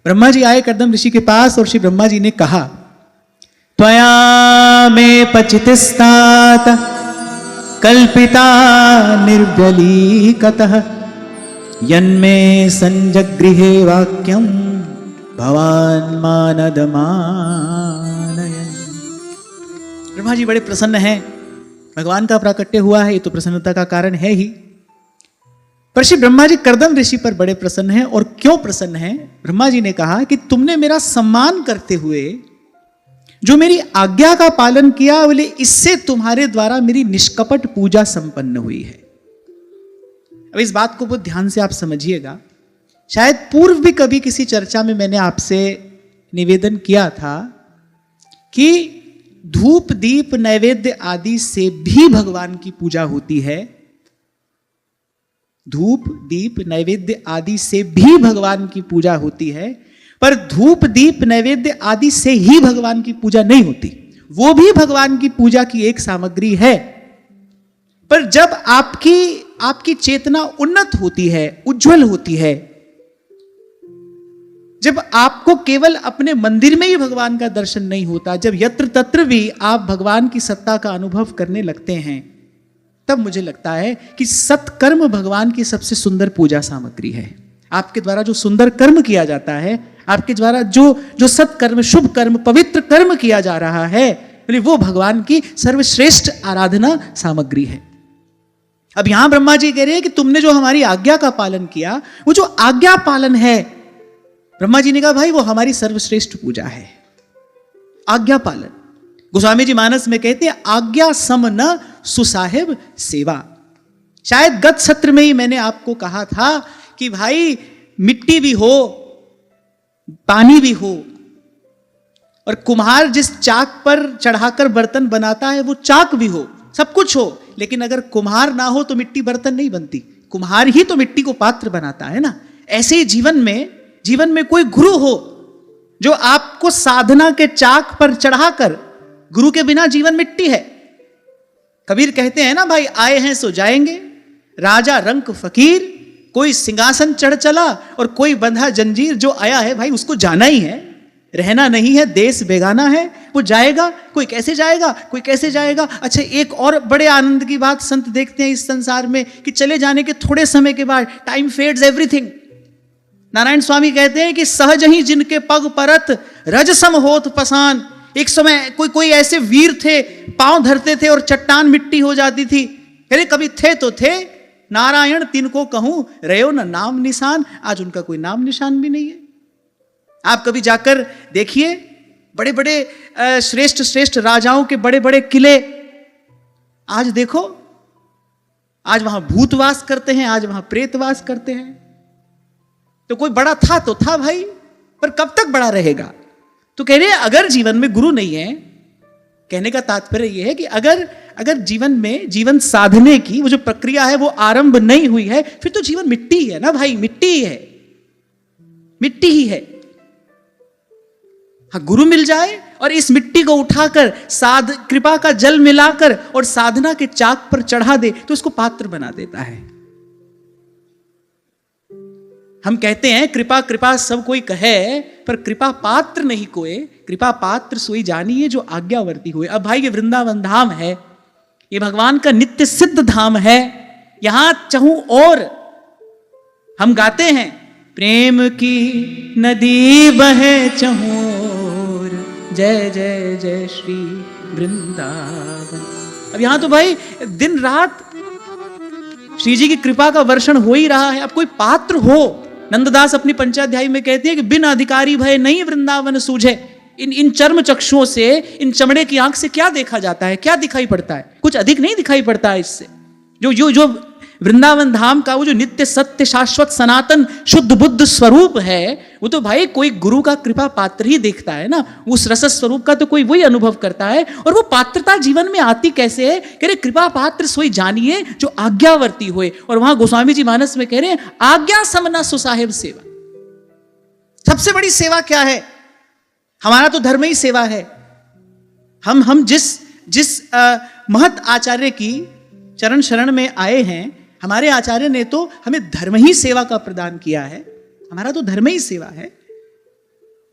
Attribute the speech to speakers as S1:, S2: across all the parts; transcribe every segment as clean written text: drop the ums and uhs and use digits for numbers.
S1: ब्रह्मा जी आए कर्दम ऋषि के पास और श्री ब्रह्मा जी ने कहा, त्वया मे पचितस्तात कल्पिता निर्व्यलीकतः यन्मे संजगृहे वाक्यम भवान मानदमानयन्। ब्रह्मा जी बड़े प्रसन्न हैं, भगवान का प्राकट्य हुआ है, ये तो प्रसन्नता का कारण है ही। पर श्री ब्रह्मा जी कर्दम ऋषि पर बड़े प्रसन्न हैं। और क्यों प्रसन्न हैं? ब्रह्मा जी ने कहा कि तुमने मेरा सम्मान करते हुए जो मेरी आज्ञा का पालन किया, बोले इससे तुम्हारे द्वारा मेरी निष्कपट पूजा संपन्न हुई है। अब इस बात को बहुत ध्यान से आप समझिएगा। शायद पूर्व भी कभी किसी चर्चा में मैंने आपसे निवेदन किया था कि धूप दीप नैवेद्य आदि से भी भगवान की पूजा होती है। धूप दीप नैवेद्य आदि से भी भगवान की पूजा होती है, पर धूप दीप नैवेद्य आदि से ही भगवान की पूजा नहीं होती। वो भी भगवान की पूजा की एक सामग्री है, पर जब आपकी चेतना उन्नत होती है, उज्जवल होती है, जब आपको केवल अपने मंदिर में ही भगवान का दर्शन नहीं होता, जब यत्र तत्र भी आप भगवान की सत्ता का अनुभव करने लगते हैं, तब मुझे लगता है कि सत्कर्म भगवान की सबसे सुंदर पूजा सामग्री है। आपके द्वारा जो सुंदर कर्म किया जाता है, आपके द्वारा जो सत्कर्म, शुभ कर्म, पवित्र कर्म किया जा रहा है, वो भगवान की सर्वश्रेष्ठ आराधना सामग्री है। अब यहां ब्रह्मा जी कह रहे हैं कि तुमने जो हमारी आज्ञा का पालन किया, वो जो आज्ञा पालन है, ब्रह्मा जी ने कहा भाई वो हमारी सर्वश्रेष्ठ पूजा है, आज्ञा पालन। गोस्वामी जी मानस में कहते हैं आज्ञा सम न सुसाहिब सेवा। शायद गत सत्र में ही मैंने आपको कहा था कि भाई मिट्टी भी हो, पानी भी हो, और कुम्हार जिस चाक पर चढ़ाकर बर्तन बनाता है वो चाक भी हो, सब कुछ हो, लेकिन अगर कुम्हार ना हो तो मिट्टी बर्तन नहीं बनती। कुम्हार ही तो मिट्टी को पात्र बनाता है ना। ऐसे ही जीवन में कोई गुरु हो जो आपको साधना के चाक पर चढ़ाकर, गुरु के बिना जीवन मिट्टी है। कबीर कहते हैं ना भाई, आए हैं सो जाएंगे, राजा रंक फकीर, कोई सिंहासन चढ़ चला और कोई बंधा जंजीर। जो आया है भाई उसको जाना ही है, रहना नहीं है, देश बेगाना है, वो जाएगा। कोई कैसे जाएगा, कोई कैसे जाएगा। अच्छा, एक और बड़े आनंद की बात संत देखते हैं इस संसार में कि चले जाने के थोड़े समय के बाद टाइम फेड्स एवरीथिंग। नारायण स्वामी कहते हैं कि सहज ही जिनके पग परत रजसम होत पसान। एक समय कोई ऐसे वीर थे, पांव धरते थे और चट्टान मिट्टी हो जाती थी। अरे कभी थे तो थे, नारायण तिनको कहूं रहो न नाम निशान। आज उनका कोई नाम निशान भी नहीं है। आप कभी जाकर देखिए, बड़े बड़े श्रेष्ठ राजाओं के बड़े बड़े किले, आज देखो, आज वहां भूतवास करते हैं, आज वहां प्रेतवास करते हैं। तो कोई बड़ा था तो था भाई, पर कब तक बड़ा रहेगा। तो कह रहे हैं अगर जीवन में गुरु नहीं है, कहने का तात्पर्य यह है कि अगर जीवन में जीवन साधने की वो जो प्रक्रिया है वो आरंभ नहीं हुई है, फिर तो जीवन मिट्टी ही है ना भाई, मिट्टी ही है, मिट्टी ही है। हाँ, गुरु मिल जाए और इस मिट्टी को उठाकर कृपा का जल मिलाकर और साधना के चाक पर चढ़ा दे तो उसको पात्र बना देता है। हम कहते हैं कृपा कृपा सब कोई कहे, पर कृपा पात्र नहीं कोई। कृपा पात्र सोई जानिए जो आज्ञावर्ती हुए। अब भाई ये वृंदावन धाम है, ये भगवान का नित्य सिद्ध धाम है। यहां चाहूं और हम गाते हैं प्रेम की नदी बहे चहोर, जय जय जय श्री वृंदावन। अब यहां तो भाई दिन रात श्री जी की कृपा का वर्षण हो ही रहा है। अब कोई पात्र हो, नंददास अपनी पंचाध्यायी में कहते हैं कि बिन अधिकारी भय नहीं वृंदावन सूझे। इन चर्म चक्षुओं से, इन चमड़े की आंख से क्या देखा जाता है, क्या दिखाई पड़ता है? कुछ अधिक नहीं दिखाई पड़ता है इससे। जो वृंदावन धाम का वो जो नित्य सत्य शाश्वत सनातन शुद्ध बुद्ध स्वरूप है, वो तो भाई कोई गुरु का कृपा पात्र ही देखता है ना। उस रस स्वरूप का तो कोई वही अनुभव करता है। और वो पात्रता जीवन में आती कैसे है? कह रहे कृपा पात्र सोई जानिए जो आज्ञावर्ती हुए। और वहां गोस्वामी जी मानस में कह रहे हैं आज्ञा समना सुसाहिब सेवा। सबसे बड़ी सेवा क्या है? हमारा तो धर्म ही सेवा है। हम जिस महत आचार्य की चरण शरण में आए हैं, हमारे आचार्य ने तो हमें धर्म ही सेवा का प्रदान किया है। हमारा तो धर्म ही सेवा है।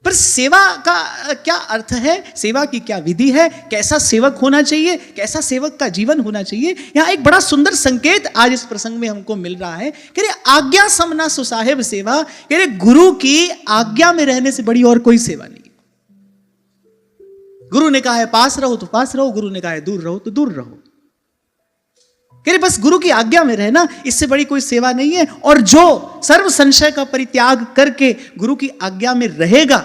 S1: पर सेवा का क्या अर्थ है, सेवा की क्या विधि है, कैसा सेवक होना चाहिए, कैसा सेवक का जीवन होना चाहिए, यहां एक बड़ा सुंदर संकेत आज इस प्रसंग में हमको मिल रहा है। कह रहे आज्ञा समना सुसाहेब सेवा, कह रहे गुरु की आज्ञा में रहने से बड़ी और कोई सेवा नहीं। गुरु ने कहा है पास रहो तो पास रहो, गुरु ने कहा है दूर रहो तो दूर रहो। कह रहे बस गुरु की आज्ञा में रहना, इससे बड़ी कोई सेवा नहीं है। और जो सर्व संशय का परित्याग करके गुरु की आज्ञा में रहेगा,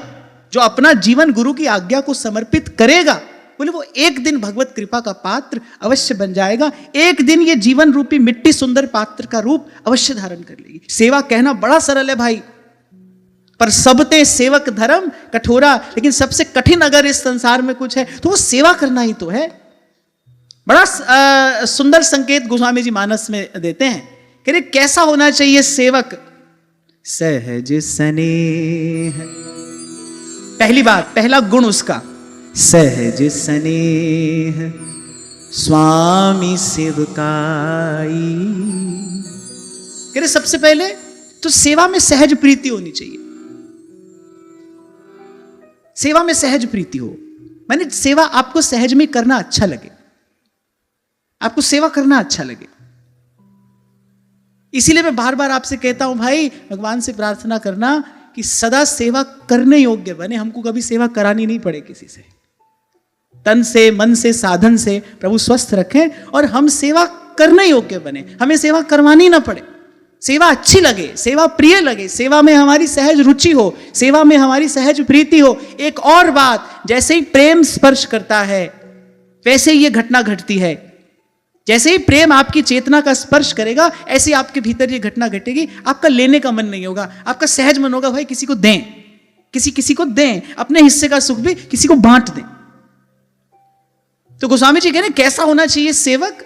S1: जो अपना जीवन गुरु की आज्ञा को समर्पित करेगा, बोले वो एक दिन भगवत कृपा का पात्र अवश्य बन जाएगा। एक दिन ये जीवन रूपी मिट्टी सुंदर पात्र का रूप अवश्य धारण कर लेगी। सेवा कहना बड़ा सरल है भाई, पर सबते सेवक धर्म कठोरा। लेकिन सबसे कठिन अगर इस संसार में कुछ है तो वो सेवा करना ही तो है। बड़ा सुंदर संकेत गोस्वामी जी मानस में देते हैं। कह रहे कैसा होना चाहिए सेवक, सहज स्नेह। पहली बात, पहला गुण उसका सहज स्नेह स्वामी सेवकाई। कह रहे सबसे पहले तो सेवा में सहज प्रीति होनी चाहिए। सेवा में सहज प्रीति हो, माने सेवा आपको सहज में करना अच्छा लगे, आपको सेवा करना अच्छा लगे। इसीलिए मैं बार बार आपसे कहता हूं भाई, भगवान से प्रार्थना करना कि सदा सेवा करने योग्य बने, हमको कभी सेवा करानी नहीं पड़े किसी से। तन से, मन से, साधन से प्रभु स्वस्थ रखें और हम सेवा करने योग्य बने, हमें सेवा करवानी ना पड़े। सेवा अच्छी लगे, सेवा प्रिय लगे, सेवा में हमारी सहज रुचि हो, सेवा में हमारी सहज प्रीति हो। एक और बात, जैसे ही प्रेम स्पर्श करता है वैसे ही ये घटना घटती है। जैसे ही प्रेम आपकी चेतना का स्पर्श करेगा, ऐसे ही आपके भीतर ये घटना घटेगी। आपका लेने का मन नहीं होगा, आपका सहज मन होगा भाई किसी को दें, किसी को दें, अपने हिस्से का सुख भी किसी को बांट दें। तो गोस्वामी जी कह रहे कैसा होना चाहिए सेवक,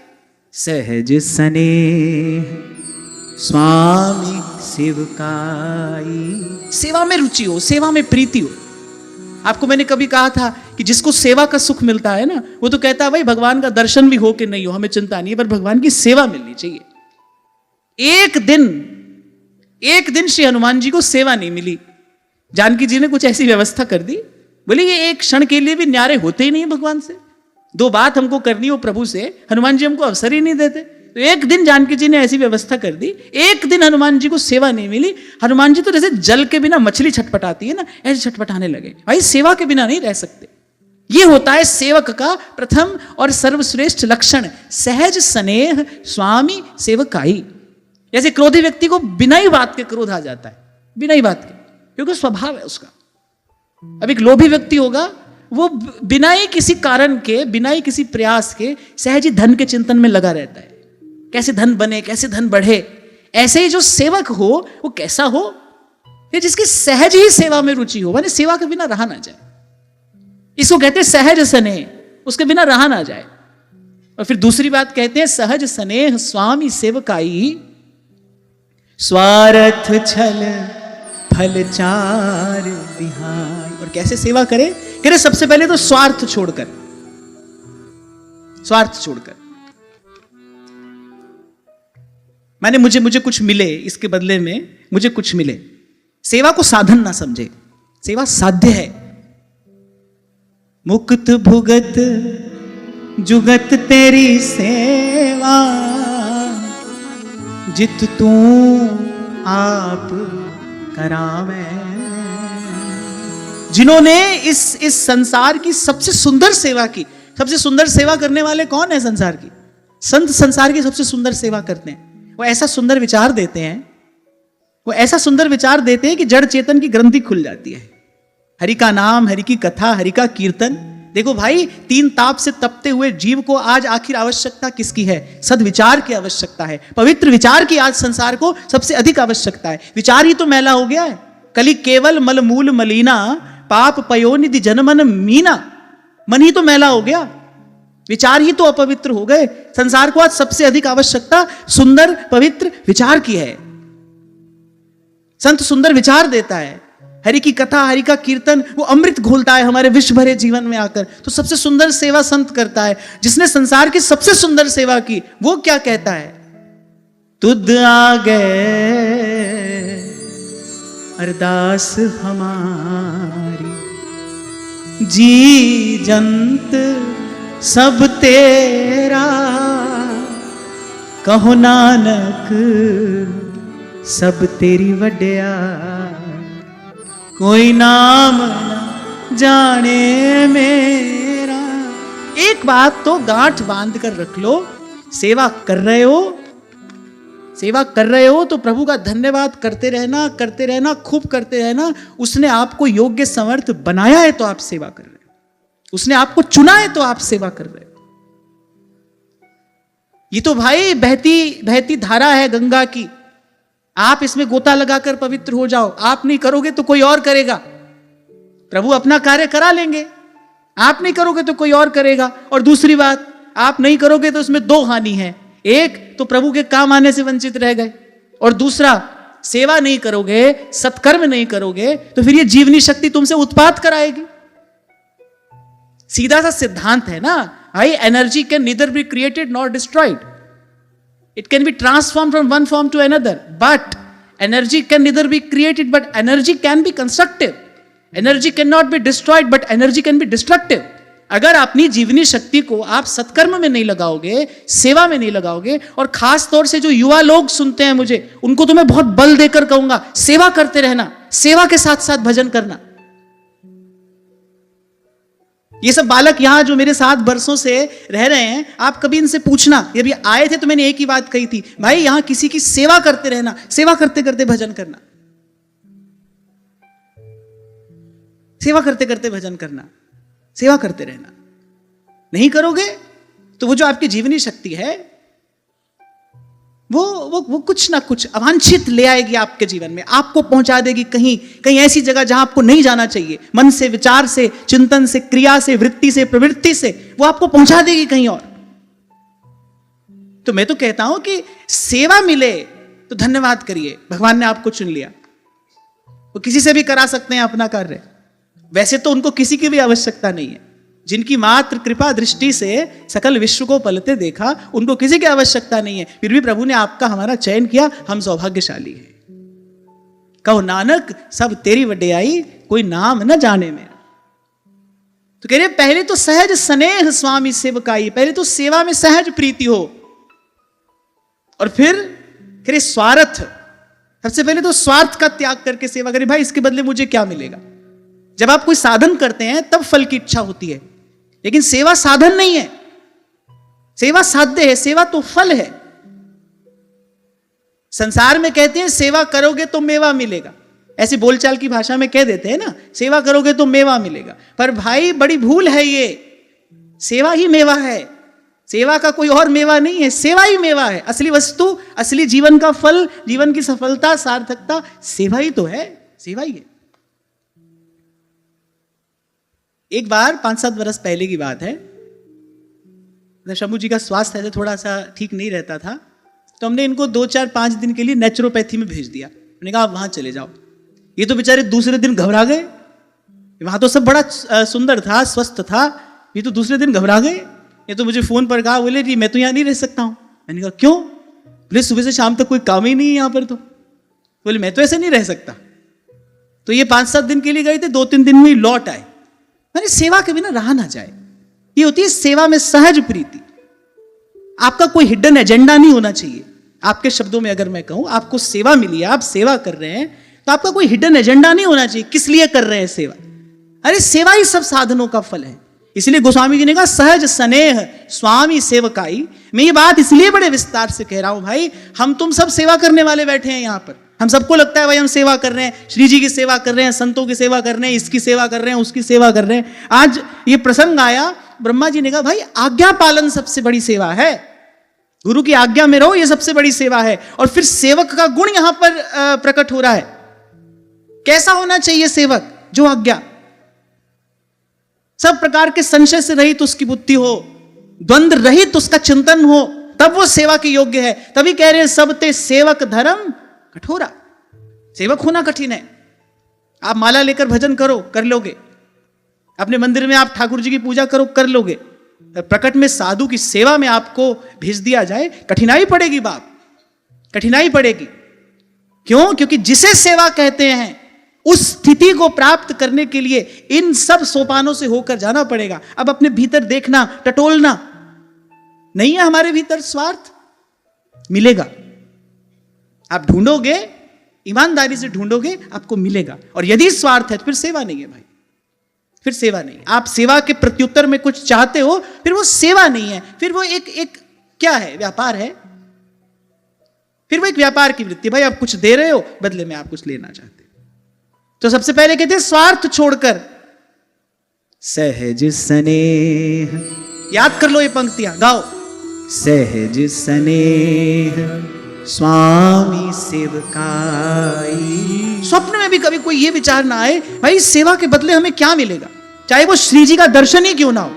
S1: सहज स्नेह स्वामी सेवकाई। सेवा में रुचि हो, सेवा में प्रीति हो। आपको मैंने कभी कहा था कि जिसको सेवा का सुख मिलता है ना, वो तो कहता है भाई भगवान का दर्शन भी हो कि नहीं हो हमें चिंता नहीं है, पर भगवान की सेवा मिलनी चाहिए। एक दिन श्री हनुमान जी को सेवा नहीं मिली। जानकी जी ने कुछ ऐसी व्यवस्था कर दी, बोले ये एक क्षण के लिए भी न्यारे होते ही नहीं भगवान से। दो बात हमको करनी हो प्रभु से, हनुमान जी हमको अवसर ही नहीं देते। तो एक दिन जानकी जी ने ऐसी व्यवस्था कर दी, एक दिन हनुमान जी को सेवा नहीं मिली। हनुमान जी तो जैसे जल के बिना मछली छटपटाती है ना, ऐसे छटपटाने लगे। भाई सेवा के बिना नहीं रह सकते। ये होता है सेवक का प्रथम और सर्वश्रेष्ठ लक्षण, सहज स्नेह स्वामी सेवकाई। जैसे क्रोधी व्यक्ति को बिना ही बात के क्रोध आ जाता है, बिना ही बात के, क्योंकि स्वभाव है उसका। अब एक लोभी व्यक्ति होगा, वो बिना ही किसी कारण के, बिना ही किसी प्रयास के सहज ही धन के चिंतन में लगा रहता है, कैसे धन बने, कैसे धन बढ़े। ऐसे ही जो सेवक हो वो कैसा हो, ये जिसकी सहज ही सेवा में रुचि हो, माने सेवा के बिना रहा ना जाए। इसको कहते हैं सहज स्नेह, उसके बिना रहा ना जाए। और फिर दूसरी बात कहते हैं सहज स्नेह स्वामी सेवकाई। स्वार्थ छल फल चार दिहाई। और कैसे सेवा करे, कह रहे सबसे पहले तो स्वार्थ छोड़कर, स्वार्थ छोड़कर, माने मुझे कुछ मिले, इसके बदले में मुझे कुछ मिले। सेवा को साधन ना समझे, सेवा साध्य है। मुक्त भुगत जुगत तेरी सेवा, जित तू आप करावे। जिन्होंने इस संसार की सबसे सुंदर सेवा की, सबसे सुंदर सेवा करने वाले कौन है संसार की? संत संसार की सबसे सुंदर सेवा करते हैं। वो ऐसा सुंदर विचार देते हैं, वो ऐसा सुंदर विचार देते हैं कि जड़ चेतन की ग्रंथि खुल जाती है। हरि का नाम, हरि की कथा, हरि का कीर्तन। देखो भाई, 3 ताप से तपते हुए जीव को आज आखिर आवश्यकता किसकी है? सद्विचार की आवश्यकता है, पवित्र विचार की आज संसार को सबसे अधिक आवश्यकता है। विचार ही तो मैला हो गया है। कली केवल मल मूल मलीना, पाप पयोनिधि जनमन मीना। मन ही तो मैला हो गया, विचार ही तो अपवित्र हो गए। संसार को आज सबसे अधिक आवश्यकता सुंदर पवित्र विचार की है। संत सुंदर विचार देता है, हरि की कथा, हरि का कीर्तन, वो अमृत घोलता है हमारे विश्व भरे जीवन में आकर। तो सबसे सुंदर सेवा संत करता है। जिसने संसार की सबसे सुंदर सेवा की, वो क्या कहता है? तुद आ गए अरदास हमारी, जी जंत सब तेरा, कहो नानक सब तेरी वड्या, कोई नाम न जाने मेरा। एक बात तो गांठ बांध कर रख लो, सेवा कर रहे हो, सेवा कर रहे हो तो प्रभु का धन्यवाद करते रहना, खूब करते रहना। उसने आपको योग्य समर्थ बनाया है तो आप सेवा कर रहे हो, उसने आपको चुना है तो आप सेवा कर रहे हो। ये तो भाई बहती बहती धारा है गंगा की, आप इसमें गोता लगाकर पवित्र हो जाओ। आप नहीं करोगे तो कोई और करेगा, प्रभु अपना कार्य करा लेंगे। आप नहीं करोगे तो कोई और करेगा। और दूसरी बात, आप नहीं करोगे तो उसमें दो हानि है, एक तो प्रभु के काम आने से वंचित रह गए, और दूसरा सेवा नहीं करोगे, सत्कर्म नहीं करोगे तो फिर ये जीवनी शक्ति तुमसे उत्पात कराएगी। सीधा सा सिद्धांत है ना भाई, energy can neither be created nor destroyed, it can be transform from one form to another, but energy can neither be created but energy can be constructive, energy can not be destroyed but energy can be destructive. अगर अपनी जीवनी शक्ति को आप सत्कर्म में नहीं लगाओगे, सेवा में नहीं लगाओगे, और खास तौर से जो युवा लोग सुनते हैं मुझे, उनको तो मैं बहुत बल देकर कहूंगा, सेवा करते रहना, सेवा के साथ साथ भजन करना। ये सब बालक यहां जो मेरे साथ बरसों से रह रहे हैं, आप कभी इनसे पूछना, ये भी आए थे तो मैंने एक ही बात कही थी, भाई यहां किसी की सेवा करते रहना, सेवा करते करते भजन करना, सेवा करते करते भजन करना, सेवा करते रहना। नहीं करोगे तो वो जो आपकी जीवनी शक्ति है वो कुछ ना कुछ अवांछित ले आएगी आपके जीवन में, आपको पहुंचा देगी कहीं कहीं ऐसी जगह जहां आपको नहीं जाना चाहिए। मन से, विचार से, चिंतन से, क्रिया से, वृत्ति से, प्रवृत्ति से वो आपको पहुंचा देगी कहीं और। तो मैं तो कहता हूं कि सेवा मिले तो धन्यवाद करिए, भगवान ने आपको चुन लिया। वो किसी से भी करा सकते हैं अपना कार्य, वैसे तो उनको किसी की भी आवश्यकता नहीं है। जिनकी मात्र कृपा दृष्टि से सकल विश्व को पलते देखा, उनको किसी की आवश्यकता नहीं है, फिर भी प्रभु ने आपका हमारा चयन किया, हम सौभाग्यशाली हैं। कहो नानक सब तेरी वड्याई, कोई नाम न जाने मेरा। तो कह रहे पहले तो सहज स्नेह स्वामी सेवकाई, पहले तो सेवा में सहज प्रीति हो, और फिर कह रहे स्वार्थ, सबसे पहले तो स्वार्थ का त्याग करके सेवा करें। भाई इसके बदले मुझे क्या मिलेगा? जब आप कोई साधन करते हैं तब फल की इच्छा होती है, लेकिन सेवा साधन नहीं है, सेवा साध्य है, सेवा तो फल है। संसार में कहते हैं सेवा करोगे तो मेवा मिलेगा, ऐसी बोलचाल की भाषा में कह देते हैं ना, सेवा करोगे तो मेवा मिलेगा। पर भाई बड़ी भूल है ये, सेवा ही मेवा है, सेवा का कोई और मेवा नहीं है, सेवा ही मेवा है। असली वस्तु, असली जीवन का फल, जीवन की सफलता, सार्थकता सेवा ही तो है, सेवा ही है। एक बार 5-7 वर्ष पहले की बात है, शंभू जी का स्वास्थ्य ऐसे थोड़ा सा ठीक नहीं रहता था, तो हमने इनको 2-4-5 दिन के लिए नेचुरोपैथी में भेज दिया। मैंने कहा आप वहां चले जाओ। ये तो बेचारे दूसरे दिन घबरा गए, वहां तो सब बड़ा सुंदर था, स्वस्थ था, ये तो दूसरे दिन घबरा गए। ये तो मुझे फोन पर कहा, बोले जी मैं तो यहाँ नहीं रह सकता हूँ। मैंने कहा क्यों? बोले सुबह से शाम तक कोई काम ही नहीं है यहाँ पर। तो बोले मैं तो ऐसे नहीं रह सकता। तो ये 5-7 दिन के लिए गए थे, 2-3 दिन में लौट आए। मैंने सेवा के बिना रहा ना जाए, ये होती है सेवा में सहज प्रीति। आपका कोई हिडन एजेंडा नहीं होना चाहिए। आपके शब्दों में अगर मैं कहूं, आपको सेवा मिली, आप सेवा कर रहे हैं, तो आपका कोई हिडन एजेंडा नहीं होना चाहिए, किस लिए कर रहे हैं सेवा। अरे सेवा ही सब साधनों का फल है। इसलिए गोस्वामी जी ने कहा सहज स्नेह स्वामी सेवकाई। मैं ये बात इसलिए बड़े विस्तार से कह रहा हूं भाई, हम तुम सब सेवा करने वाले बैठे हैं यहां पर। हम सबको लगता है भाई हम सेवा कर रहे हैं, श्री जी की सेवा कर रहे हैं, संतों की सेवा कर रहे हैं, इसकी सेवा कर रहे हैं, उसकी सेवा कर रहे हैं। आज ये प्रसंग आया, ब्रह्मा जी ने कहा भाई आज्ञा पालन सबसे बड़ी सेवा है, गुरु की आज्ञा में रहो, ये सबसे बड़ी सेवा है। और फिर सेवक का गुण यहां पर प्रकट हो रहा है। कैसा होना चाहिए सेवक? जो आज्ञा, सब प्रकार के संशय से रहित उसकी बुद्धि हो, द्वंद्व रहित उसका चिंतन हो, तब वो सेवा के योग्य है। तभी कह रहे हैं सब ते सेवक धर्म कठोरा। सेवक होना कठिन है। आप माला लेकर भजन करो, कर लोगे। अपने मंदिर में आप ठाकुर जी की पूजा करो, कर लोगे। प्रकट में साधु की सेवा में आपको भेज दिया जाए, कठिनाई पड़ेगी बाप, कठिनाई पड़ेगी। क्यों? क्योंकि जिसे सेवा कहते हैं उस स्थिति को प्राप्त करने के लिए इन सब सोपानों से होकर जाना पड़ेगा। अब अपने भीतर देखना, टटोलना नहीं है, हमारे भीतर स्वार्थ मिलेगा। आप ढूंढोगे, ईमानदारी से ढूंढोगे, आपको मिलेगा। और यदि स्वार्थ है तो फिर सेवा नहीं है भाई, फिर सेवा नहीं। आप सेवा के प्रत्युत्तर में कुछ चाहते हो, फिर वो सेवा नहीं है, फिर वो एक क्या है, व्यापार है। फिर वो एक व्यापार की वृत्ति, भाई आप कुछ दे रहे हो, बदले में आप कुछ लेना चाहते हो। तो सबसे पहले कहते हैं स्वार्थ छोड़कर सहज स्नेह, याद कर लो ये पंक्तियां, गाओ। सहज स्नेह स्वामी सेवकाई। स्वप्न में भी कभी कोई ये विचार ना आए, भाई सेवा के बदले हमें क्या मिलेगा, चाहे वो श्री जी का दर्शन ही क्यों ना हो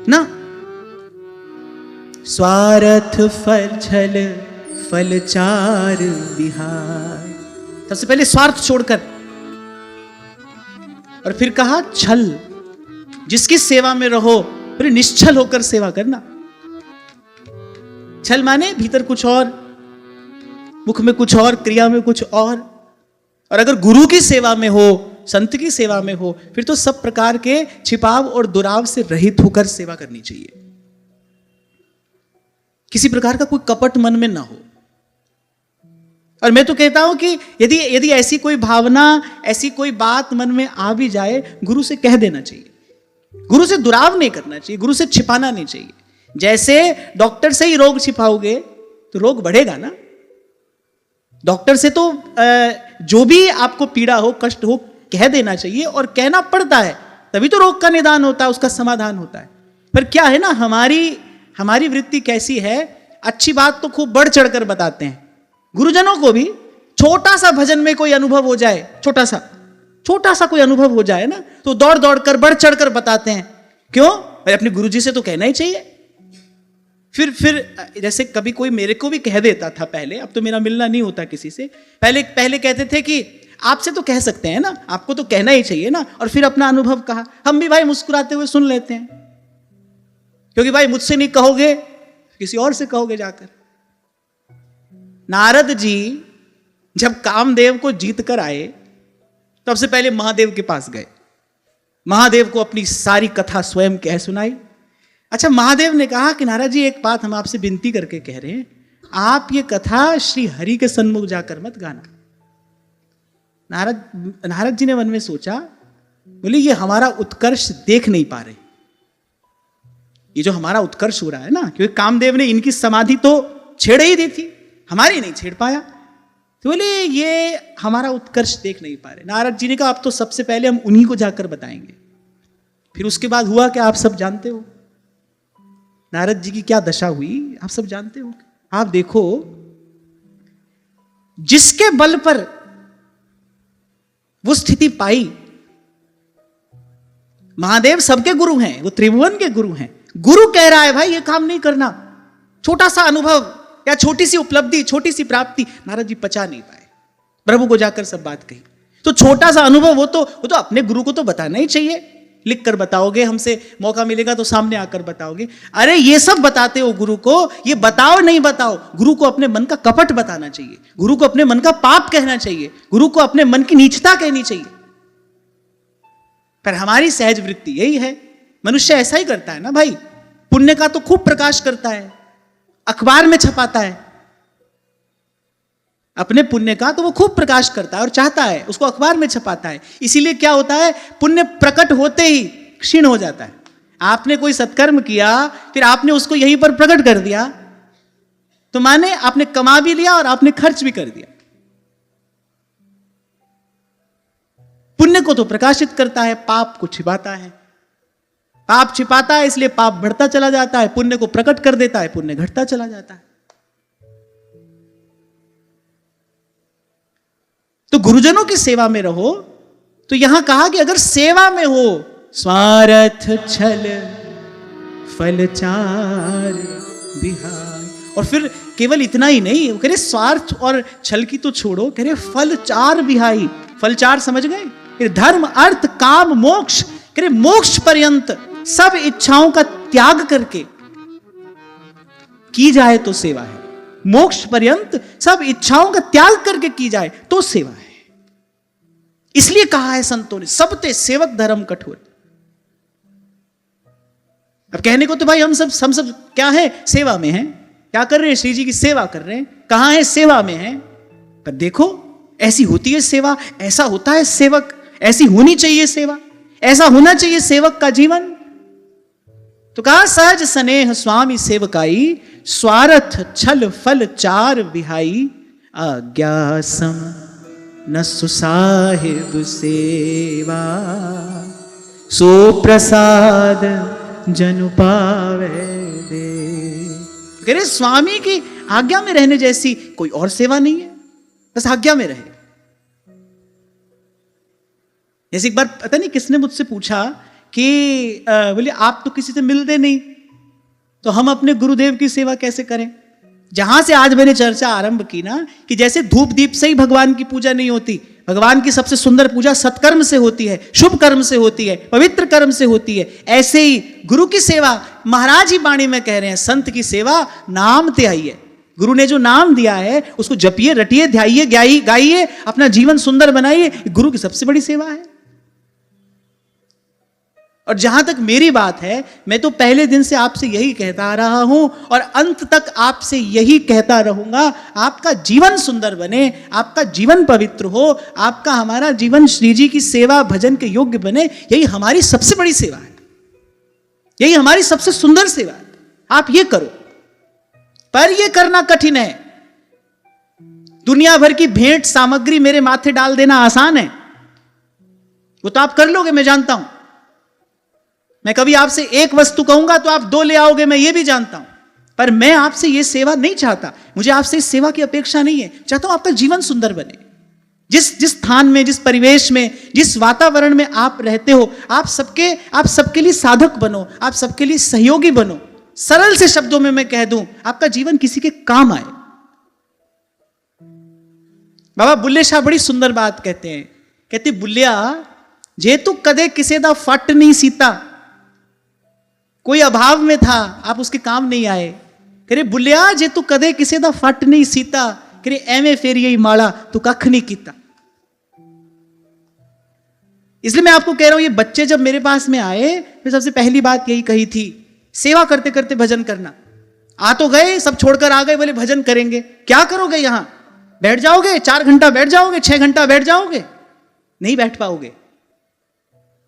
S1: ना। स्वार्थ फल छल फल चार विहार। सबसे पहले स्वार्थ छोड़कर, और फिर कहा छल, जिसकी सेवा में रहो फिर निश्चल होकर सेवा करना। छल माने भीतर कुछ और, मुख में कुछ और, क्रिया में कुछ और अगर गुरु की सेवा में हो, संत की सेवा में हो, फिर तो सब प्रकार के छिपाव और दुराव से रहित होकर सेवा करनी चाहिए। किसी प्रकार का कोई कपट मन में ना हो। और मैं तो कहता हूं कि यदि ऐसी कोई भावना, ऐसी कोई बात मन में आ भी जाए, गुरु से कह देना चाहिए। गुरु से दुराव नहीं करना चाहिए, गुरु से छिपाना नहीं चाहिए। जैसे डॉक्टर से ही रोग छिपाओगे तो रोग बढ़ेगा ना। डॉक्टर से तो जो भी आपको पीड़ा हो, कष्ट हो, कह देना चाहिए, और कहना पड़ता है, तभी तो रोग का निदान होता है, उसका समाधान होता है। पर क्या है ना, हमारी वृत्ति कैसी है, अच्छी बात तो खूब बढ़ चढ़कर बताते हैं। गुरुजनों को भी छोटा सा भजन में कोई अनुभव हो जाए, छोटा सा कोई अनुभव हो जाए ना, तो दौड़ दौड़ कर बढ़ चढ़कर बताते हैं। क्यों? भाई अपने गुरुजी से तो कहना ही चाहिए। फिर जैसे कभी कोई मेरे को भी कह देता था पहले, अब तो मेरा मिलना नहीं होता किसी से, पहले कहते थे कि आपसे तो कह सकते हैं ना, आपको तो कहना ही चाहिए ना, और फिर अपना अनुभव कहा। हम भी भाई मुस्कुराते हुए सुन लेते हैं, क्योंकि भाई मुझसे नहीं कहोगे, किसी और से कहोगे जाकर। नारद जी जब कामदेव को जीत कर आए, तो सबसे पहले महादेव के पास गए, महादेव को अपनी सारी कथा स्वयं कह सुनाई। अच्छा, महादेव ने कहा कि नारद जी एक बात हम आपसे विनती करके कह रहे हैं, आप ये कथा श्री हरि के सन्मुख जाकर मत गाना। नारद जी ने मन में सोचा, बोले ये हमारा उत्कर्ष देख नहीं पा रहे, ये जो हमारा उत्कर्ष हो रहा है ना, क्योंकि कामदेव ने इनकी समाधि तो छेड़ ही दी थी, हमारी नहीं छेड़ पाया, तो बोले ये हमारा उत्कर्ष देख नहीं पा रहे। नारद जी ने कहा अब तो सबसे पहले हम उन्हीं को जाकर बताएंगे। फिर उसके बाद हुआ कि आप सब जानते हो नारद जी की क्या दशा हुई, आप सब जानते हो। आप देखो, जिसके बल पर वो स्थिति पाई, महादेव सबके गुरु हैं, वो त्रिभुवन के गुरु हैं। गुरु कह रहा है भाई ये काम नहीं करना, छोटा सा अनुभव या छोटी सी उपलब्धि, छोटी सी प्राप्ति, नारद जी पचा नहीं पाए, प्रभु को जाकर सब बात कही। तो छोटा सा अनुभव वो तो अपने गुरु को तो बताना ही चाहिए। लिख कर बताओगे, हमसे मौका मिलेगा तो सामने आकर बताओगे। अरे ये सब बताते हो गुरु को, ये बताओ नहीं बताओ, गुरु को अपने मन का कपट बताना चाहिए, गुरु को अपने मन का पाप कहना चाहिए, गुरु को अपने मन की नीचता कहनी चाहिए। पर हमारी सहज वृत्ति यही है, मनुष्य ऐसा ही करता है ना भाई। पुण्य का तो खूब प्रकाश करता है, अखबार में छपाता है, अपने पुण्य का तो वो खूब प्रकाश करता है और चाहता है, उसको अखबार में छपाता है। इसीलिए क्या होता है, पुण्य प्रकट होते ही क्षीण हो जाता है। आपने कोई सत्कर्म किया, फिर आपने उसको यहीं पर प्रकट कर दिया, तो माने आपने कमा भी लिया और आपने खर्च भी कर दिया। पुण्य को तो प्रकाशित करता है, पाप को छिपाता है। पाप छिपाता है इसलिए पाप बढ़ता चला जाता है, पुण्य को प्रकट कर देता है, पुण्य घटता चला जाता है। तो गुरुजनों की सेवा में रहो, तो यहां कहा कि अगर सेवा में हो, स्वार्थ छल फल चार विहार। और फिर केवल इतना ही नहीं, वो कह रहे स्वार्थ और छल की तो छोड़ो, कह रहे फल चार विहाई। फल चार समझ गए? फिर धर्म अर्थ काम मोक्ष, कह रहे मोक्ष पर्यंत सब इच्छाओं का त्याग करके की जाए तो सेवा है। मोक्ष पर्यंत सब इच्छाओं का त्याग करके की जाए तो सेवा है। इसलिए कहा है संतों ने, सबते सेवक धर्म कठोर। अब कहने को तो भाई हम सब क्या है, सेवा में हैं। क्या कर रहे हैं? श्री जी की सेवा कर रहे हैं। कहां है? सेवा में हैं। पर देखो, ऐसी होती है सेवा, ऐसा होता है सेवक, ऐसी होनी चाहिए सेवा, ऐसा होना चाहिए सेवक का जीवन। तो कहा सहज स्नेह स्वामी सेवकाई, स्वार्थ छल फल चार विहाई, आज्ञा सम न सुसाहिब सेवा, सो प्रसाद जनु पावे दे। कह रहे स्वामी की आज्ञा में रहने जैसी कोई और सेवा नहीं है, बस आज्ञा में रहे। जैसे एक बार पता नहीं किसने मुझसे पूछा कि बोले आप तो किसी से मिलते नहीं, तो हम अपने गुरुदेव की सेवा कैसे करें? जहां से आज मैंने चर्चा आरंभ की ना, कि जैसे धूप दीप से ही भगवान की पूजा नहीं होती, भगवान की सबसे सुंदर पूजा सत्कर्म से होती है, शुभ कर्म से होती है, पवित्र कर्म से होती है। ऐसे ही गुरु की सेवा, महाराज ही वाणी में कह रहे हैं, संत की सेवा नाम ते आई है। गुरु ने जो नाम दिया है उसको जपिए, रटिए, ध्याइए, गाइए, अपना जीवन सुंदर बनाइए। गुरु की सबसे बड़ी सेवा है। और जहां तक मेरी बात है, मैं तो पहले दिन से आपसे यही कहता आ रहा हूं और अंत तक आपसे यही कहता रहूंगा, आपका जीवन सुंदर बने, आपका जीवन पवित्र हो, आपका हमारा जीवन श्री जी की सेवा भजन के योग्य बने। यही हमारी सबसे बड़ी सेवा है, यही हमारी सबसे सुंदर सेवा है। आप ये करो, पर यह करना कठिन है। दुनिया भर की भेंट सामग्री मेरे माथे डाल देना आसान है, वो तो आप कर लोगे, मैं जानता हूं। मैं कभी आपसे एक वस्तु कहूंगा तो आप 2 ले आओगे, मैं ये भी जानता हूं। पर मैं आपसे ये सेवा नहीं चाहता, मुझे आपसे इस सेवा की अपेक्षा नहीं है। चाहता हूं आपका जीवन सुंदर बने। जिस स्थान में, जिस परिवेश में, जिस वातावरण में आप रहते हो, आप सबके लिए साधक बनो, आप सबके लिए सहयोगी बनो। सरल से शब्दों में मैं कह दूं, आपका जीवन किसी के काम आए। बाबा बुल्ले शाह बड़ी सुंदर बात कहते हैं, कहते बुल्लिया जे तू कदे किसे दा फट नहीं सीता, कोई अभाव में था, आप उसके काम नहीं आए। कह रहे बुल्लिया जे तू कदे किसे दा फट नहीं सीता, कह रहे एवें फेर यही माड़ा तू कख नहीं कीता। इसलिए मैं आपको कह रहा हूं, ये बच्चे जब मेरे पास में आए, मैं सबसे पहली बात यही कही थी, सेवा करते करते भजन करना। आ तो गए, सब छोड़कर आ गए, बोले भजन करेंगे। क्या करोगे यहां? बैठ जाओगे 4 घंटा, बैठ जाओगे 6 घंटा, बैठ जाओगे? नहीं बैठ पाओगे,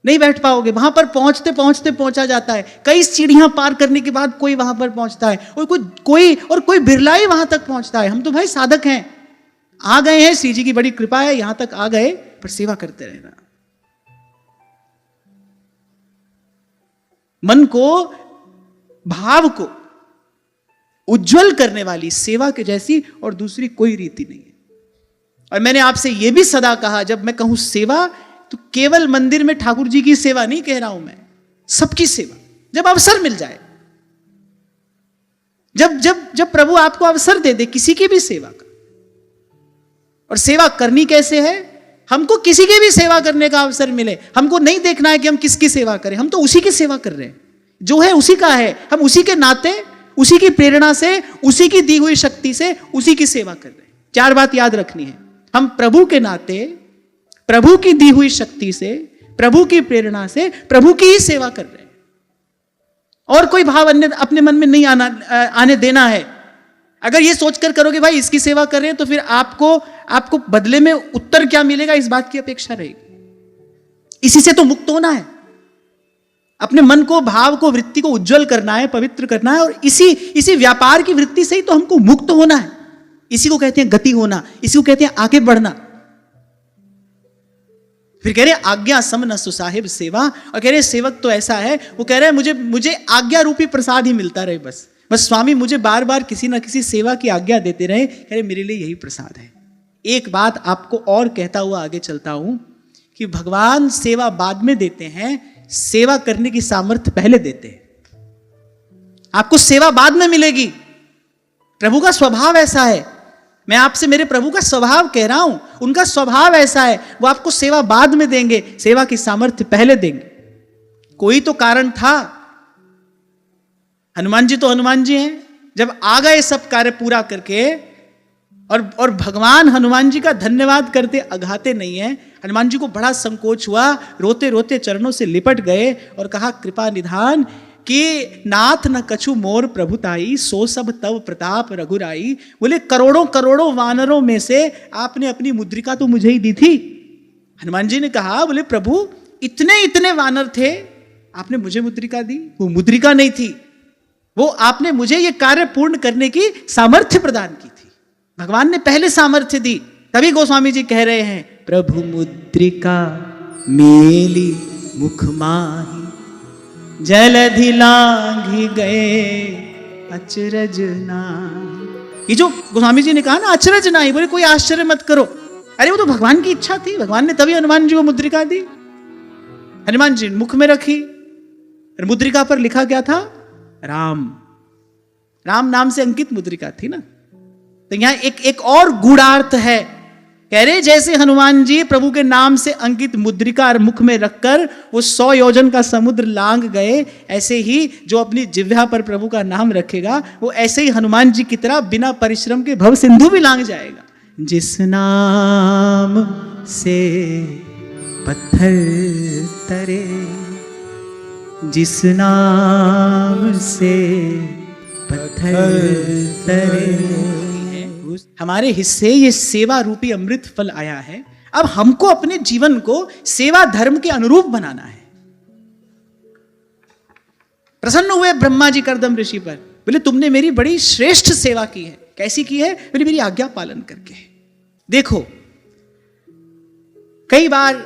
S1: नहीं बैठ पाओगे। वहां पर पहुंचते पहुंचते पहुंचा जाता है, कई सीढ़ियां पार करने के बाद कोई वहां पर पहुंचता है, और कोई बिरला ही वहां तक पहुंचता है। हम तो भाई साधक हैं, आ गए हैं, श्री जी की बड़ी कृपा है, यहां तक आ गए, पर सेवा करते रहना। मन को, भाव को उज्जवल करने वाली सेवा के जैसी और दूसरी कोई रीति नहीं है। और मैंने आपसे यह भी सदा कहा, जब मैं कहूं सेवा, तो केवल मंदिर में ठाकुर जी की सेवा नहीं कह रहा हूं मैं, सबकी सेवा। जब अवसर मिल जाए, जब प्रभु आपको अवसर दे दे किसी की भी सेवा का। और सेवा करनी कैसे है? हमको किसी की भी सेवा करने का अवसर मिले, हमको नहीं देखना है कि हम किसकी सेवा करें, हम तो उसी की सेवा कर रहे हैं, जो है उसी का है। हम उसी के नाते, उसी की प्रेरणा से, उसी की दी हुई शक्ति से उसी की सेवा कर रहे हैं। 4 बात याद रखनी है, हम प्रभु के नाते, प्रभु की दी हुई शक्ति से, प्रभु की प्रेरणा से प्रभु की ही सेवा कर रहे हैं। और कोई भाव अन्य अपने मन में नहीं आने देना है। अगर ये सोचकर करोगे भाई इसकी सेवा कर रहे हैं, तो फिर आपको बदले में उत्तर क्या मिलेगा, इस बात की अपेक्षा रहेगी। इसी से तो मुक्त होना है। अपने मन को, भाव को, वृत्ति को उज्जवल करना है, पवित्र करना है, और इसी व्यापार की वृत्ति से ही तो हमको मुक्त होना है। इसी को कहते हैं गति होना, इसी को कहते हैं आगे बढ़ना। फिर कह रहे आज्ञा सम न सुसाहिब सेवा, और कह रहे सेवक तो ऐसा है, वो कह रहे हैं मुझे आज्ञा रूपी प्रसाद ही मिलता रहे, बस स्वामी मुझे बार बार किसी ना किसी सेवा की आज्ञा देते रहे। कह रहे मेरे लिए यही प्रसाद है। एक बात आपको और कहता हुआ आगे चलता हूं, कि भगवान सेवा बाद में देते हैं, सेवा करने की सामर्थ्य पहले देते हैं। आपको सेवा बाद में मिलेगी, प्रभु का स्वभाव ऐसा है। मैं आपसे मेरे प्रभु का स्वभाव कह रहा हूं, उनका स्वभाव ऐसा है, वो आपको सेवा बाद में देंगे, सेवा की सामर्थ्य पहले देंगे। कोई तो कारण था। हनुमान जी तो हनुमान जी हैं, जब आ गए सब कार्य पूरा करके, और भगवान हनुमान जी का धन्यवाद करते अघाते नहीं है। हनुमान जी को बड़ा संकोच हुआ, रोते रोते चरणों से लिपट गए और कहा कृपा निधान कि नाथ न कछु मोर प्रभुताई, सो सब तव प्रताप रघुराई। बोले करोड़ों करोड़ों वानरों में से आपने अपनी मुद्रिका तो मुझे ही दी थी। हनुमान जी ने कहा, बोले प्रभु इतने इतने वानर थे, आपने मुझे मुद्रिका दी? वो मुद्रिका नहीं थी, वो आपने मुझे ये कार्य पूर्ण करने की सामर्थ्य प्रदान की थी। भगवान ने पहले सामर्थ्य दी, तभी गोस्वामी जी कह रहे हैं प्रभु मुद्रिका मेली मुख माही, जलधि लांघि गए अचरज नाही। ये जो गोस्वामी जी ने कहा ना अचरज नाही, बोले कोई आश्चर्य मत करो। अरे वो तो भगवान की इच्छा थी, भगवान ने तभी हनुमान जी को मुद्रिका दी। हनुमान जी मुख में रखी, मुद्रिका पर लिखा क्या था? राम। राम नाम से अंकित मुद्रिका थी ना। तो यहां एक और गूढ़ार्थ है, कह रहे जैसे हनुमान जी प्रभु के नाम से अंकित मुद्रिका मुख में रखकर वो 100 योजन का समुद्र लांग गए, ऐसे ही जो अपनी जिह्वा पर प्रभु का नाम रखेगा वो ऐसे ही हनुमान जी की तरह बिना परिश्रम के भव सिंधु भी लांग जाएगा। जिस नाम से पत्थर तरे, जिस नाम से पत्थर तरे। हमारे हिस्से ये सेवा रूपी अमृत फल आया है। अब हमको अपने जीवन को सेवा धर्म के अनुरूप बनाना है। प्रसन्न हुए ब्रह्मा जी करदम ऋषि पर, बोले तुमने मेरी बड़ी श्रेष्ठ सेवा की है। कैसी की है? बोले मेरी आज्ञा पालन करके। देखो कई बार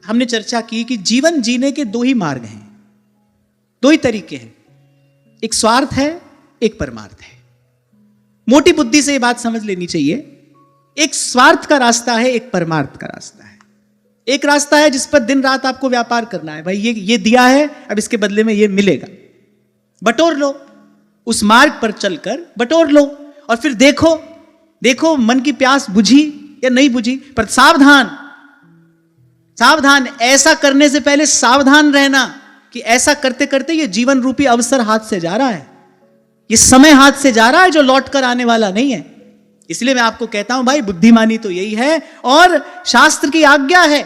S1: हमने चर्चा की कि जीवन जीने के 2 ही मार्ग हैं, 2 ही तरीके हैं, एक स्वार्थ है, एक परमार्थ है। मोटी बुद्धि से ये बात समझ लेनी चाहिए। एक स्वार्थ का रास्ता है, एक परमार्थ का रास्ता है। एक रास्ता है जिस पर दिन रात आपको व्यापार करना है, भाई ये दिया है, अब इसके बदले में ये मिलेगा, बटोर लो। उस मार्ग पर चलकर बटोर लो और फिर देखो मन की प्यास बुझी या नहीं बुझी। पर सावधान, ऐसा करने से पहले सावधान रहना कि ऐसा करते करते ये जीवन रूपी अवसर हाथ से जा रहा है, ये समय हाथ से जा रहा है जो लौट कर आने वाला नहीं है। इसलिए मैं आपको कहता हूं भाई बुद्धिमानी तो यही है, और शास्त्र की आज्ञा है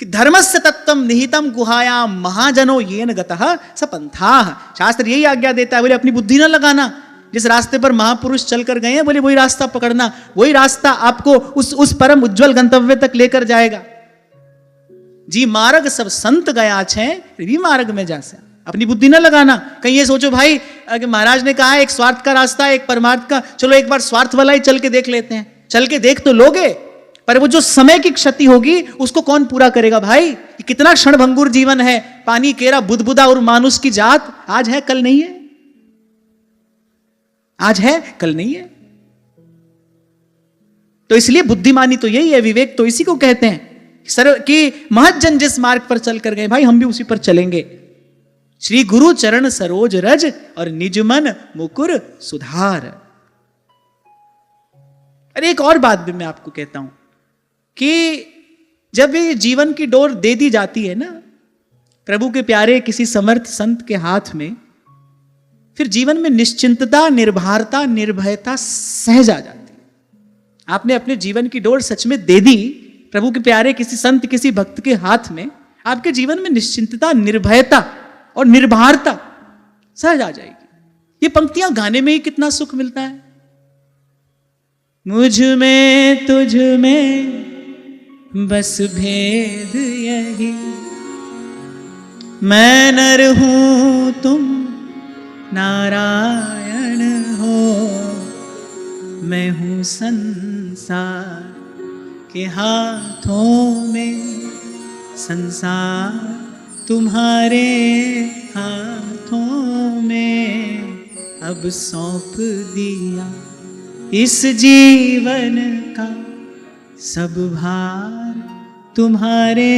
S1: कि धर्मस्य तत्वम निहितम गुहायाम महाजनो येन गतः स पंथाः। शास्त्र यही आज्ञा देता है, बोले अपनी बुद्धि ना लगाना। जिस रास्ते पर महापुरुष चलकर गए हैं, बोले वही रास्ता पकड़ना, वही रास्ता आपको उस परम उज्जवल गंतव्य तक लेकर जाएगा। जी मार्ग सब संत गया छे, भी मार्ग में जा से अपनी बुद्धि न लगाना। कहीं ये सोचो भाई कि महाराज ने कहा एक स्वार्थ का रास्ता है, एक परमार्थ का, चलो एक बार स्वार्थ वाला ही चल के देख लेते हैं। चल के देख तो लोगे, पर वो जो समय की क्षति होगी उसको कौन पूरा करेगा भाई? कितना क्षणभंगुर जीवन है। पानी केरा बुदबुदा और मानुष की जात, आज है कल नहीं है, आज है कल नहीं है। तो इसलिए बुद्धिमानी तो यही है, विवेक तो इसी को कहते हैं कि महज्जन जिस मार्ग पर चल कर गए भाई हम भी उसी पर चलेंगे। श्री गुरु चरण सरोज रज और निज मन मुकुर सुधार। अरे एक और बात भी मैं आपको कहता हूं कि जब ये जीवन की डोर दे दी जाती है ना प्रभु के प्यारे किसी समर्थ संत के हाथ में, फिर जीवन में निश्चिंतता, निर्भरता, निर्भयता सहज आ जाती है। आपने अपने जीवन की डोर सच में दे दी प्रभु के प्यारे किसी संत, किसी भक्त के हाथ में, आपके जीवन में निश्चिंतता, निर्भयता और निर्भरता सहज आ जाएगी। ये पंक्तियां गाने में ही कितना सुख मिलता है। मुझ में तुझ में बस भेद यही, मैं नर हूं तुम नारायण हो, मैं हूं संसार के हाथों में, संसार तुम्हारे हाथों में, अब सौंप दिया इस जीवन का सब भार तुम्हारे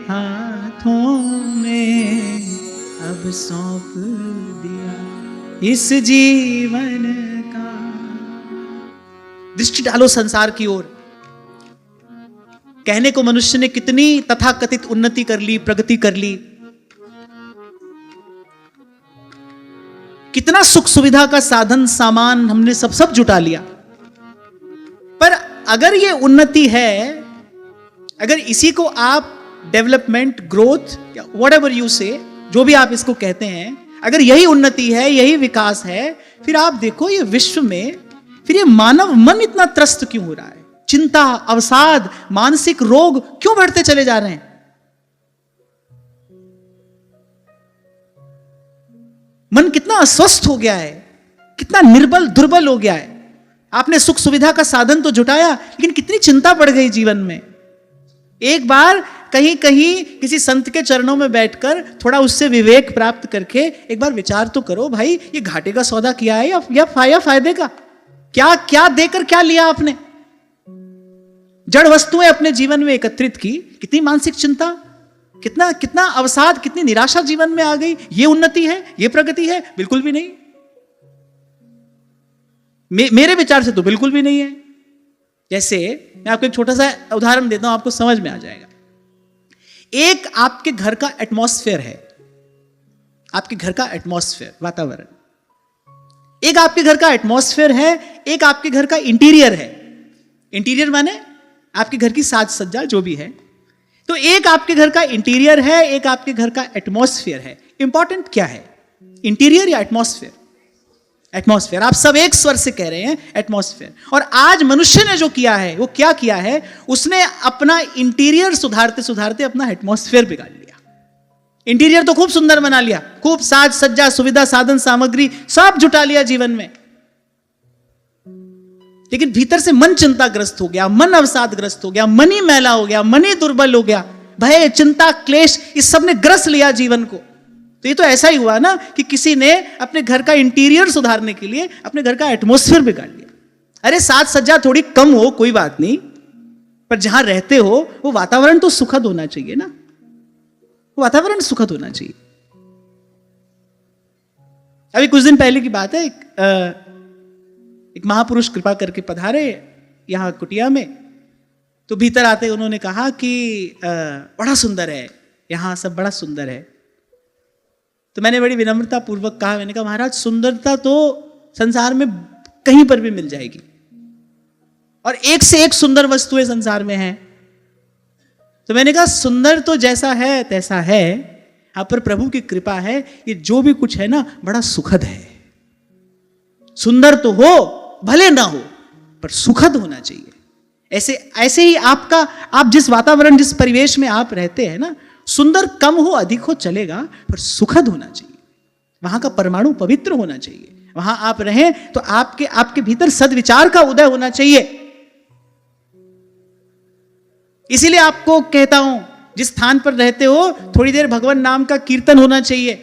S1: हाथों में, अब सौंप दिया इस जीवन का। दृष्टि डालो संसार की ओर। कहने को मनुष्य ने कितनी तथाकथित उन्नति कर ली, प्रगति कर ली, कितना सुख सुविधा का साधन सामान हमने सब जुटा लिया, पर अगर ये उन्नति है, अगर इसी को आप डेवलपमेंट, ग्रोथ, व्हाटएवर यू से, जो भी आप इसको कहते हैं, अगर यही उन्नति है, यही विकास है, फिर आप देखो ये विश्व में फिर ये मानव मन इतना त्रस्त क्यों हो रहा है? चिंता, अवसाद, मानसिक रोग क्यों बढ़ते चले जा रहे हैं? मन कितना अस्वस्थ हो गया है, कितना निर्बल दुर्बल हो गया है। आपने सुख सुविधा का साधन तो जुटाया, लेकिन कितनी चिंता पड़ गई जीवन में। एक बार कहीं कहीं किसी संत के चरणों में बैठकर थोड़ा उससे विवेक प्राप्त करके एक बार विचार तो करो, भाई ये घाटे का सौदा किया है या फायदे का? क्या क्या देकर क्या लिया आपने? जड़ वस्तुएं अपने जीवन में एकत्रित की, कितनी मानसिक चिंता, कितना अवसाद, कितनी निराशा जीवन में आ गई। ये उन्नति है, ये प्रगति है? बिल्कुल भी नहीं। मेरे विचार से तो बिल्कुल भी नहीं है। जैसे मैं आपको एक छोटा सा उदाहरण देता हूं, आपको समझ में आ जाएगा। एक आपके घर का एटमॉस्फेयर है, आपके घर का एटमॉस्फेयर, वातावरण। एक आपके घर का एटमॉस्फेयर है, एक आपके घर का इंटीरियर है। इंटीरियर माने आपके घर की साज सज्जा जो भी है। तो एक आपके घर का इंटीरियर है, एक आपके घर का एटमॉस्फेयर है। इंपॉर्टेंट क्या है, इंटीरियर या एटमॉस्फेयर? एटमॉस्फेयर। आप सब एक स्वर से कह रहे हैं एटमॉस्फेयर। और आज मनुष्य ने जो किया है, वो क्या किया है? उसने अपना इंटीरियर सुधारते सुधारते अपना एटमॉस्फेयर बिगाड़ लिया। इंटीरियर तो खूब सुंदर बना लिया, खूब साज सज्जा, सुविधा, साधन, सामग्री सब जुटा लिया जीवन में, लेकिन भीतर से मन चिंताग्रस्त हो गया, मन अवसादग्रस्त हो गया, मन ही मैला हो गया, मन ही दुर्बल हो गया। भय, चिंता, क्लेश, इस सब ने ग्रस लिया जीवन को। तो ये तो ऐसा ही हुआ ना कि किसी ने अपने घर का इंटीरियर सुधारने के लिए अपने घर का एटमॉस्फेयर बिगाड़ लिया। अरे साज सज्जा थोड़ी कम हो कोई बात नहीं, पर जहां रहते हो वो वातावरण तो सुखद होना चाहिए ना, वो वातावरण सुखद होना चाहिए। अभी कुछ दिन पहले की बात है, एक महापुरुष कृपा करके पधारे यहां कुटिया में। तो भीतर आते उन्होंने कहा कि बड़ा सुंदर है यहां, सब बड़ा सुंदर है। तो मैंने बड़ी विनम्रता पूर्वक कहा, मैंने कहा महाराज सुंदरता तो संसार में कहीं पर भी मिल जाएगी, और एक से एक सुंदर वस्तुएं संसार में हैं। तो मैंने कहा सुंदर तो जैसा है तैसा है, यहां पर प्रभु की कृपा है, ये जो भी कुछ है ना बड़ा सुखद है। सुंदर तो हो भले ना हो, पर सुखद होना चाहिए। ऐसे ही आप जिस वातावरण, जिस परिवेश में आप रहते हैं ना, सुंदर कम हो अधिक हो चलेगा, पर सुखद होना चाहिए। वहां का परमाणु पवित्र होना चाहिए। वहां आप रहें तो आपके भीतर सद्विचार का उदय होना चाहिए। इसीलिए आपको कहता हूं, जिस स्थान पर रहते हो थोड़ी देर भगवान नाम का कीर्तन होना चाहिए।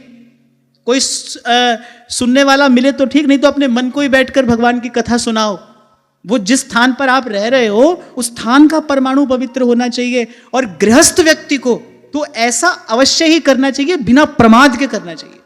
S1: कोई सुनने वाला मिले तो ठीक, नहीं तो अपने मन को ही बैठकर भगवान की कथा सुनाओ। वो जिस स्थान पर आप रह रहे हो उस स्थान का परमाणु पवित्र होना चाहिए। और गृहस्थ व्यक्ति को तो ऐसा अवश्य ही करना चाहिए, बिना प्रमाद के करना चाहिए।